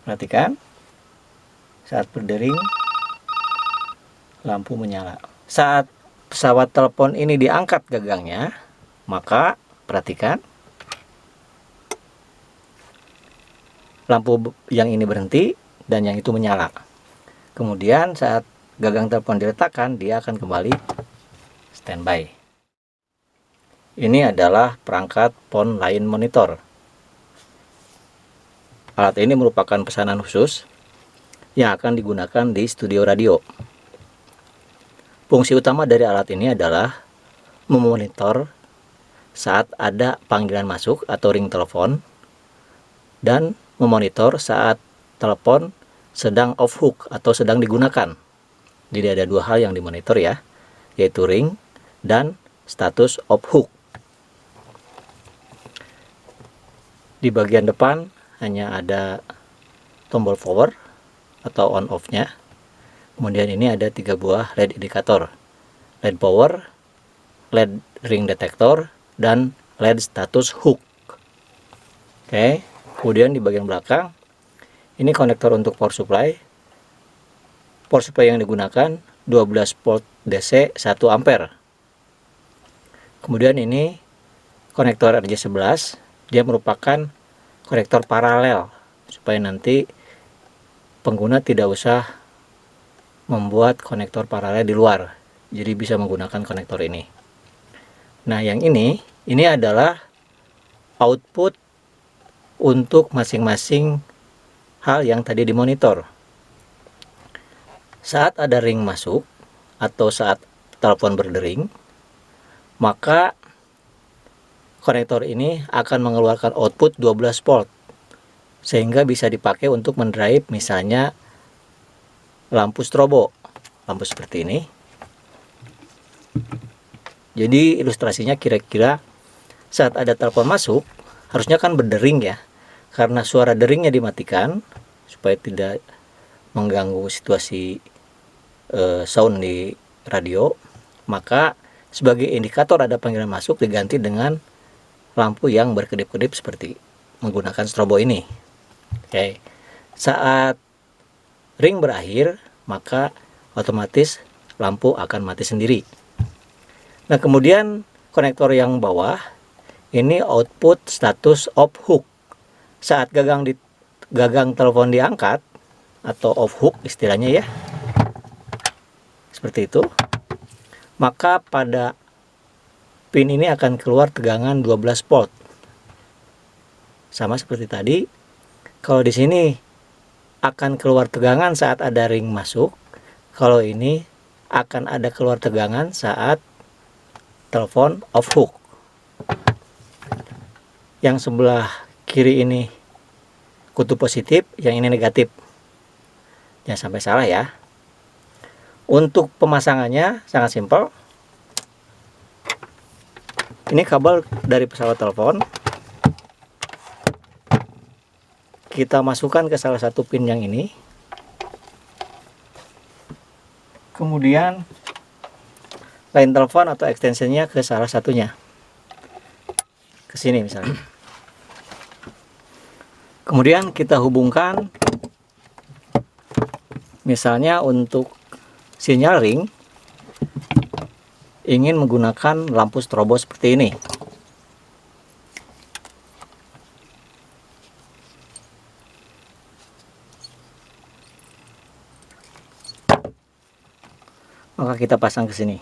Perhatikan, saat berdering lampu menyala. Saat pesawat telepon ini diangkat gagangnya, maka perhatikan, lampu yang ini berhenti dan yang itu menyala. Kemudian saat gagang telepon diletakkan, dia akan kembali standby. Ini adalah perangkat phone line monitor. Alat ini merupakan pesanan khusus yang akan digunakan di studio radio. Fungsi utama dari alat ini adalah memonitor saat ada panggilan masuk atau ring telepon dan memonitor saat telepon sedang off hook atau sedang digunakan. Jadi ada dua hal yang dimonitor ya, yaitu ring dan status off hook. Di bagian depan hanya ada tombol power atau on off nya. Kemudian ini ada 3 buah LED indikator, LED power, LED ring detector, dan LED status hook. Oke, kemudian di bagian belakang ini konektor untuk power supply. Power supply yang digunakan 12 volt DC 1 ampere. Kemudian ini konektor RJ11, dia merupakan konektor paralel supaya nanti pengguna tidak usah membuat konektor paralel di luar, jadi bisa menggunakan konektor ini. Nah, yang ini adalah output untuk masing-masing hal yang tadi dimonitor. Saat ada ring masuk atau saat telepon berdering, maka konektor ini akan mengeluarkan output 12 volt sehingga bisa dipakai untuk mendrive misalnya lampu strobo, lampu seperti ini. Jadi ilustrasinya kira-kira saat ada telepon masuk harusnya kan berdering ya, karena suara deringnya dimatikan supaya tidak mengganggu situasi sound di radio, maka sebagai indikator ada panggilan masuk diganti dengan lampu yang berkedip-kedip seperti menggunakan strobo ini. Oke. Saat ring berakhir, maka otomatis lampu akan mati sendiri. Nah, kemudian konektor yang bawah ini output status off hook. Saat gagang telepon diangkat atau off hook istilahnya ya, seperti itu, maka pada pin ini akan keluar tegangan 12 volt. Sama seperti tadi, kalau di sini akan keluar tegangan saat ada ring masuk, kalau ini akan ada keluar tegangan saat telepon off hook. Yang sebelah kiri ini kutub positif, yang ini negatif. Jangan sampai salah ya. Untuk pemasangannya sangat simpel. Ini kabel dari pesawat telepon. Kita masukkan ke salah satu pin yang ini. Kemudian line telepon atau extensionnya ke salah satunya. Ke sini misalnya. Kemudian kita hubungkan misalnya untuk sinyal ring ingin menggunakan lampu strobo seperti ini. Maka kita pasang ke sini.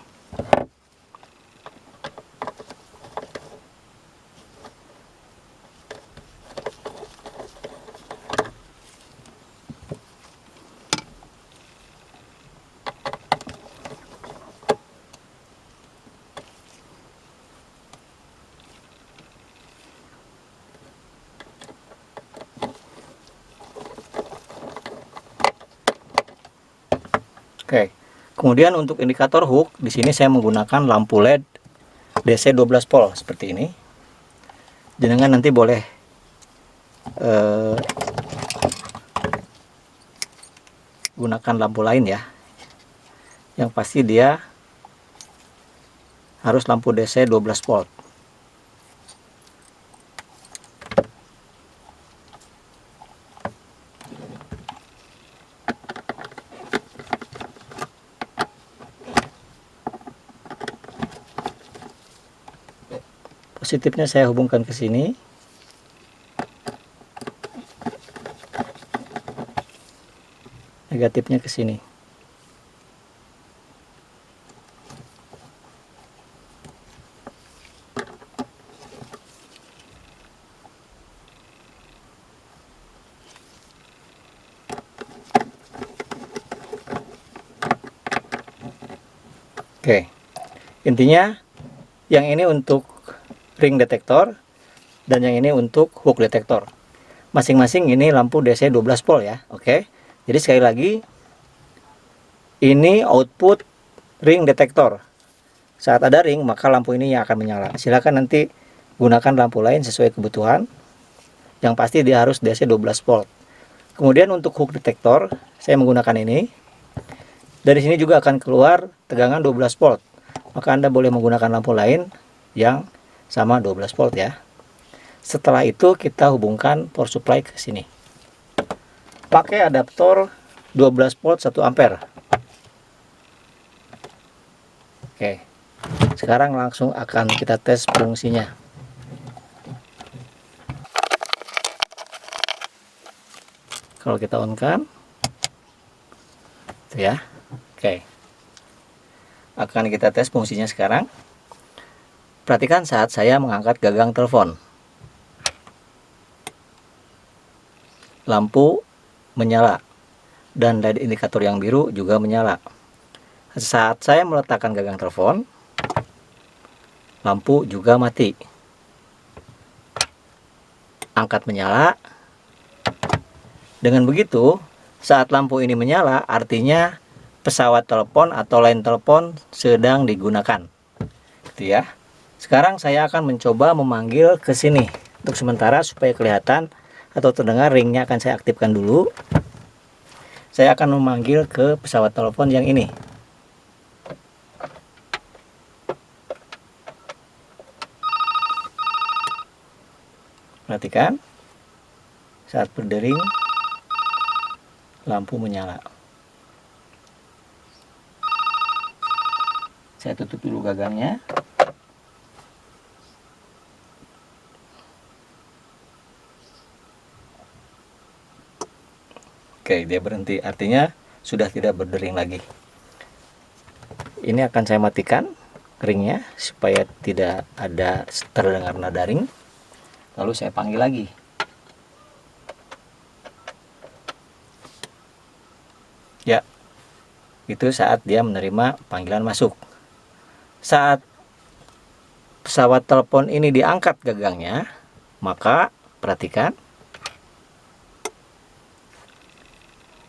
Oke. Kemudian untuk indikator hook, di sini saya menggunakan lampu LED DC 12 volt seperti ini. Jenengan nanti boleh gunakan lampu lain ya. Yang pasti dia harus lampu DC 12 volt. Positifnya saya hubungkan ke sini. Negatifnya ke sini. Oke. Intinya yang ini untuk ring detektor dan yang ini untuk hook detektor. Masing-masing ini lampu DC 12 volt ya. Oke. Jadi sekali lagi, ini output ring detektor. Saat ada ring, maka lampu ini yang akan menyala. Silakan nanti gunakan lampu lain sesuai kebutuhan. Yang pasti dia harus DC 12 volt. Kemudian untuk hook detektor, saya menggunakan ini. Dari sini juga akan keluar tegangan 12 volt. Maka Anda boleh menggunakan lampu lain yang sama 12 volt ya. Setelah itu kita hubungkan power supply ke sini. Pakai adaptor 12 volt 1 ampere. Oke. Sekarang langsung akan kita tes fungsinya. Kalau kita on kan, itu ya. Oke. Akan kita tes fungsinya sekarang. Perhatikan saat saya mengangkat gagang telepon. Lampu menyala dan LED indikator yang biru juga menyala. Saat saya meletakkan gagang telepon, lampu juga mati. Angkat menyala. Dengan begitu, saat lampu ini menyala, artinya pesawat telepon atau line telepon sedang digunakan. Gitu ya. Sekarang saya akan mencoba memanggil ke sini. Untuk sementara supaya kelihatan atau terdengar ringnya akan saya aktifkan dulu. Saya akan memanggil ke pesawat telepon yang ini. Perhatikan, saat berdering, lampu menyala. Saya tutup dulu gagangnya. Oke, dia berhenti. Artinya sudah tidak berdering lagi. Ini akan saya matikan ringnya supaya tidak ada terdengar nada ring. Lalu saya panggil lagi. Ya, itu saat dia menerima panggilan masuk. Saat pesawat telepon ini diangkat gagangnya, maka perhatikan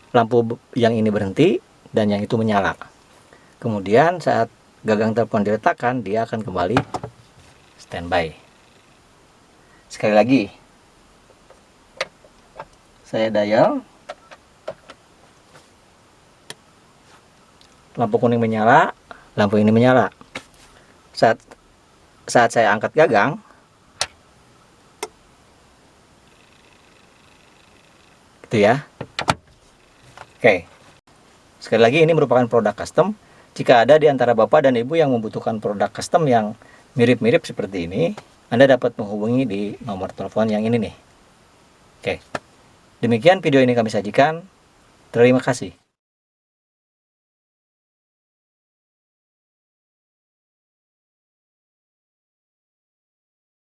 lampu yang ini berhenti dan yang itu menyala. Kemudian saat gagang telepon diletakkan, dia akan kembali standby. Sekali lagi, saya dial, lampu kuning menyala, lampu ini menyala. Saat saya angkat gagang, gitu ya. Oke, sekali lagi ini merupakan produk custom. Jika ada di antara Bapak dan Ibu yang membutuhkan produk custom yang mirip-mirip seperti ini, Anda dapat menghubungi di nomor telepon yang ini nih. Oke, demikian video ini kami sajikan. Terima kasih.